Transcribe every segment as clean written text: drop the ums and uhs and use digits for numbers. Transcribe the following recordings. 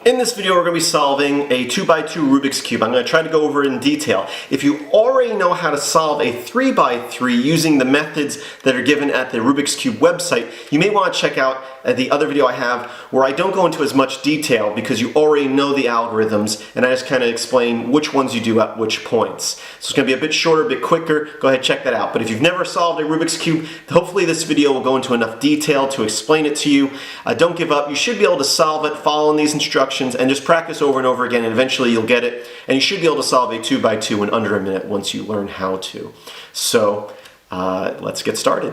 In this video, we're going to be solving a 2x2 Rubik's Cube. I'm going to try to go over it in detail. If you already know how to solve a 3x3 using the methods that are given at the Rubik's Cube website, you may want to check out the other video I have where I don't go into as much detail because you already know the algorithms and I just kind of explain which ones you do at which points. So it's going to be a bit shorter, a bit quicker. Go ahead, check that out. But if you've never solved a Rubik's Cube, hopefully this video will go into enough detail to explain it to you. Don't give up. You should be able to solve it following these instructions and just practice over and over again, and eventually you'll get it, and you should be able to solve a 2x2 in under a minute once you learn how to. So let's get started.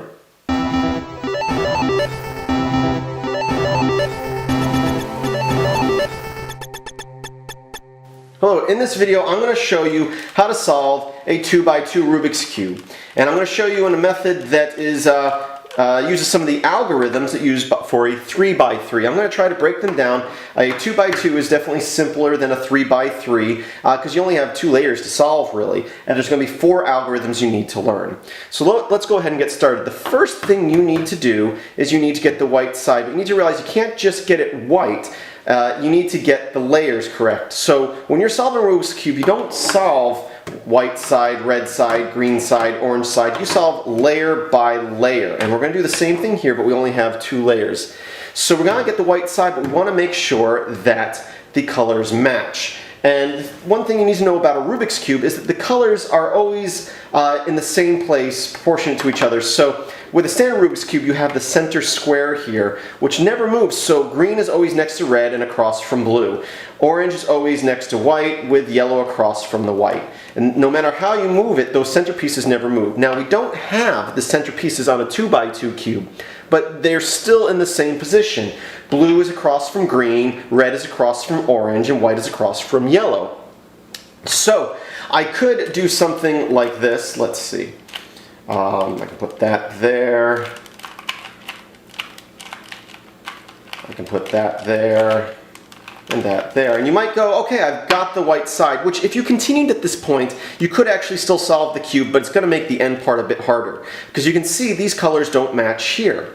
Hello, in this video I'm going to show you how to solve a 2x2 Rubik's Cube, and I'm going to show you in a method that is uses some of the algorithms that use for a 3x3. I'm going to try to break them down. A 2x2 is definitely simpler than a 3x3 because you only have 2 layers to solve really, and there's going to be 4 algorithms you need to learn. So let's go ahead and get started. The first thing you need to do is you need to get the white side, but you need to realize you can't just get it white. You need to get the layers correct. So when you're solving a Rubik's Cube, you don't solve white side, red side, green side, orange side. You solve layer by layer. And we're going to do the same thing here, but we only have 2 layers. So we're going to get the white side, but we want to make sure that the colors match. And one thing you need to know about a Rubik's Cube is that the colors are always in the same place, proportionate to each other. So with a standard Rubik's Cube, you have the center square here, which never moves. So green is always next to red and across from blue. Orange is always next to white with yellow across from the white. And no matter how you move it, those center pieces never move. Now we don't have the center pieces on a 2x2 cube, but they're still in the same position. Blue is across from green, red is across from orange, and white is across from yellow. So I could do something like this. Let's see. I can put that there. I can put that there. And that there. And you might go, okay, I've got the white side, which if you continued at this point, you could actually still solve the cube, but it's going to make the end part a bit harder. Because you can see these colors don't match here.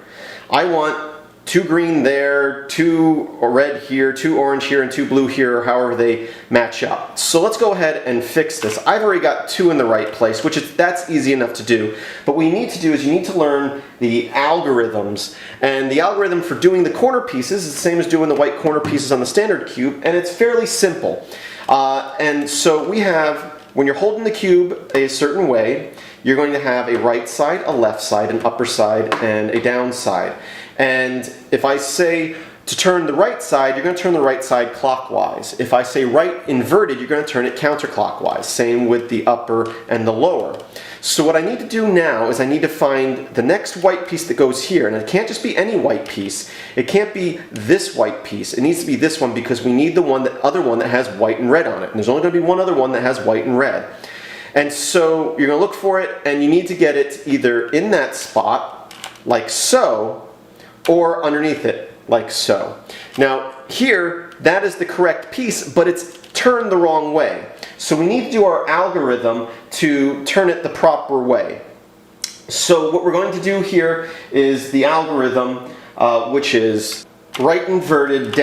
I want 2 green there, 2 red here, 2 orange here, and 2 blue here, or however they match up. So let's go ahead and fix this. I've already got 2 in the right place, that's easy enough to do. But what you need to do is you need to learn the algorithms. And the algorithm for doing the corner pieces is the same as doing the white corner pieces on the standard cube, and it's fairly simple. And so we have, when you're holding the cube a certain way, you're going to have a right side, a left side, an upper side, and a down side. And if I say to turn the right side, you're going to turn the right side clockwise. If I say right inverted, you're going to turn it counterclockwise. Same with the upper and the lower. So what I need to do now is I need to find the next white piece that goes here. And it can't just be any white piece. It can't be this white piece. It needs to be this one because we need the other one that has white and red on it. And there's only going to be one other one that has white and red. And so you're going to look for it, and you need to get it either in that spot, like so, or underneath it, like so. Now here, that is the correct piece, but it's turned the wrong way. So we need to do our algorithm to turn it the proper way. So what we're going to do here is the algorithm, which is right inverted,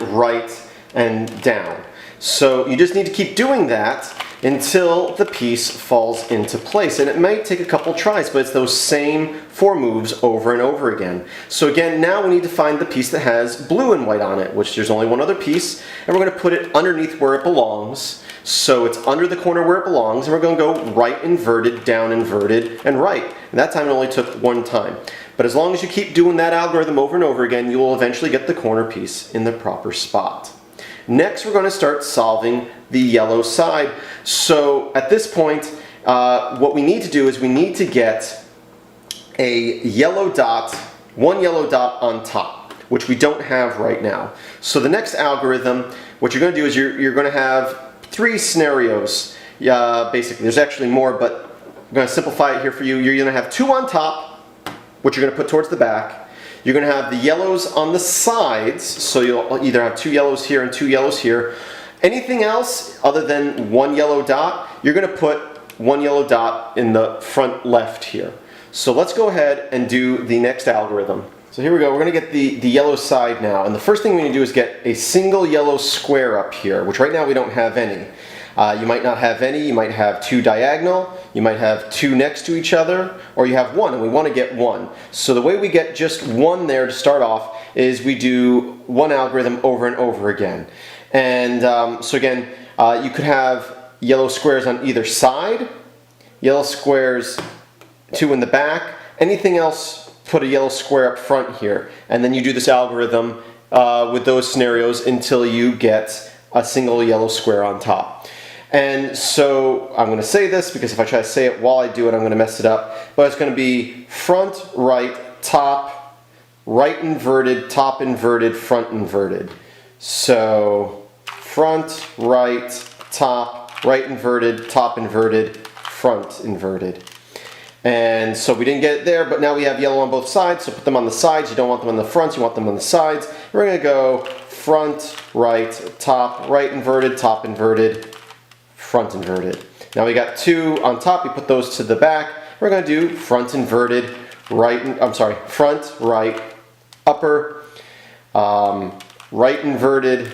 right, and down. So you just need to keep doing that until the piece falls into place. And it might take a couple tries, but it's those same 4 moves over and over again. So again, now we need to find the piece that has blue and white on it, which there's only one other piece, and we're going to put it underneath where it belongs. So it's under the corner where it belongs, and we're going to go right inverted, down inverted, and right. And that time it only took 1 time. But as long as you keep doing that algorithm over and over again, you will eventually get the corner piece in the proper spot. Next, we're going to start solving the yellow side. So at this point, what we need to do is we need to get a yellow dot, 1 yellow dot on top, which we don't have right now. So the next algorithm, what you're going to do is you're going to have 3 scenarios. Basically, there's actually more, but I'm going to simplify it here for you. You're going to have 2 on top, which you're going to put towards the back. You're going to have the yellows on the sides, so you'll either have 2 yellows here and 2 yellows here. Anything else other than 1 yellow dot, you're going to put 1 yellow dot in the front left here. So let's go ahead and do the next algorithm. So So here we go, we're going to get the yellow side now, and the first thing we need to do is get a single yellow square up here, which right now we don't have any. You might not have any, you might have two diagonal, you might have two next to each other, or you have one, and we want to get one. So the way we get just one there to start off is we do one algorithm over and over again. And so again, you could have yellow squares on either side, yellow squares two in the back, anything else, put a yellow square up front here, and then you do this algorithm with those scenarios until you get a single yellow square on top. And so I'm going to say this because if I try to say it while I do it, I'm going to mess it up. But it's going to be front, right, top, right inverted, top inverted, front inverted. So front, right, top, right inverted, top inverted, front inverted. And so we didn't get it there, but now we have yellow on both sides, so put them on the sides. You don't want them on the fronts, you want them on the sides. We're going to go front, right, top, right inverted, top inverted, front inverted. Now we got two on top, we put those to the back. We're going to do front inverted, front, right, upper, right inverted,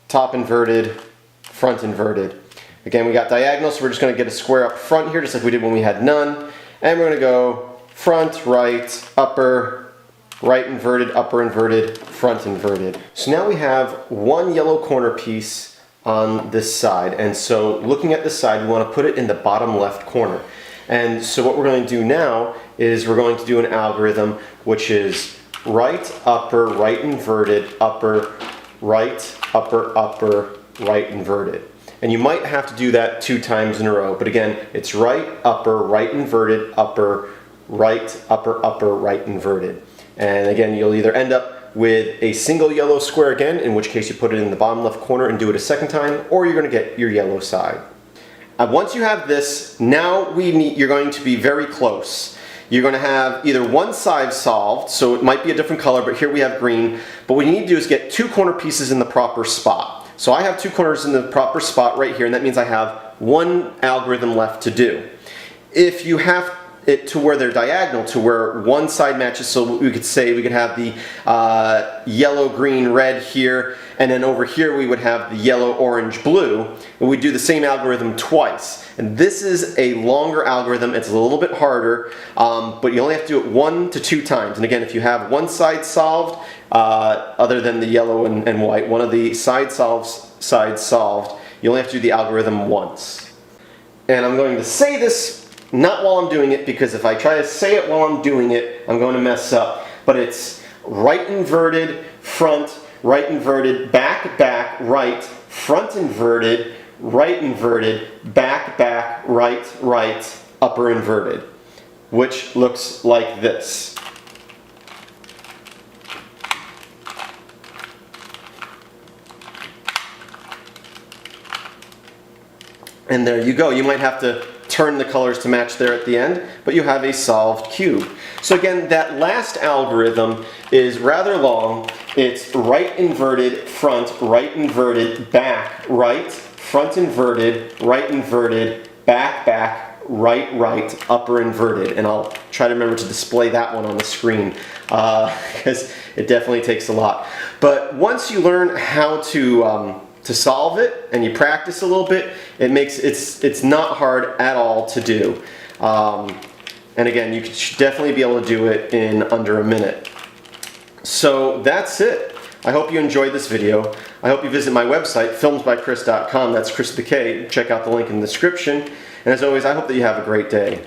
top inverted, front inverted. Again, we got diagonal, so we're just going to get a square up front here, just like we did when we had none. And we're going to go front, right, upper, right inverted, upper inverted, front inverted. So now we have one yellow corner piece on this side. And so looking at this side, we want to put it in the bottom left corner. And so what we're going to do now is we're going to do an algorithm which is right, upper, right inverted, upper, right, upper, upper, right inverted. And you might have to do that 2 times in a row, but again, it's right, upper, right inverted, upper, right, upper, upper, right inverted. And again, you'll either end up with a single yellow square again, in which case you put it in the bottom left corner and do it a second time, or you're going to get your yellow side. Once you have this, now you're going to be very close. You're going to have either one side solved, so it might be a different color, but here we have green. But what you need to do is get 2 corner pieces in the proper spot. So I have 2 corners in the proper spot right here, and that means I have one algorithm left to do. If you have it to where they're diagonal, to where one side matches, so we could say we could have the yellow, green, red here, and then over here we would have the yellow, orange, blue, and we do the same algorithm twice. And this is a longer algorithm, it's a little bit harder, but you only have to do it 1 to 2 times. And again, if you have one side solved, other than the yellow and white, one of the sides solved, you only have to do the algorithm once. And I'm going to say this not while I'm doing it, because if I try to say it while I'm doing it, I'm going to mess up. But it's right inverted, front, right inverted, back, back, right, front inverted, right inverted, back, back, right, right, upper inverted, which looks like this. And there you go. You might have to turn the colors to match there at the end, but you have a solved cube. So again, that last algorithm is rather long. It's right inverted, front, right inverted, back, right, front inverted, right inverted, back, back, right, right, upper inverted. And I'll try to remember to display that one on the screen because it definitely takes a lot. But once you learn how to solve it and you practice a little bit, it's not hard at all to do. And again, you should definitely be able to do it in under a minute. So that's it. I hope you enjoyed this video. I hope you visit my website, filmsbychris.com. That's Chris with a K. Check out the link in the description. And as always, I hope that you have a great day.